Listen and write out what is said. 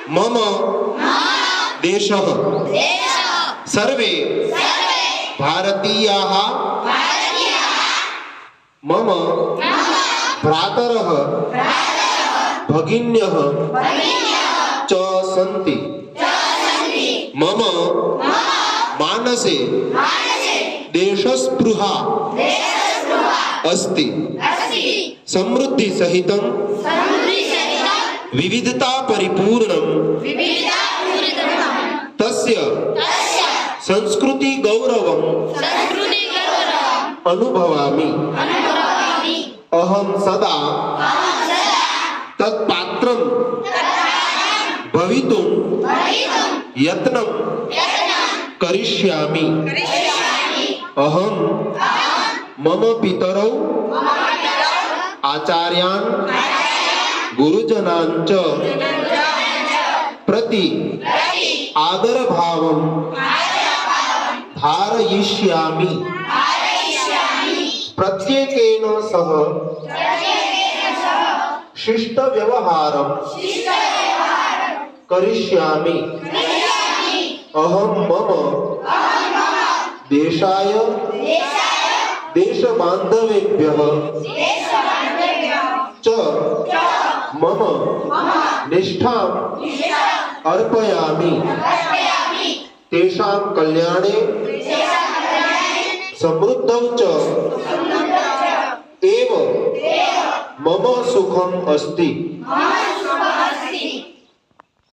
मम देशः सर्वे भारतीयाः मम भ्रातरः भगिन्यः च सन्ति। मम मानसे देशस्पृहा अस्ति। समृद्धि सहितं विविधता परिपूर्णं तस्य संस्कृति गौरवं अनुभवामि। अहं सदा तत्पात्रं भवितुं यत्नं करिष्यामि। अहं मम पितरौ आचार्यान् गुरुजनान् च प्रति आदरभावं धारयिष्यामि। प्रत्येकेन सह शिष्टव्यवहारं करिष्यामि। अहं मम देशाय देशबान्धवेभ्यः च मम निष्ठाम् अर्पयामि। तेषां कल्याणे समृद्धौ च एव मम सुखम् अस्ति।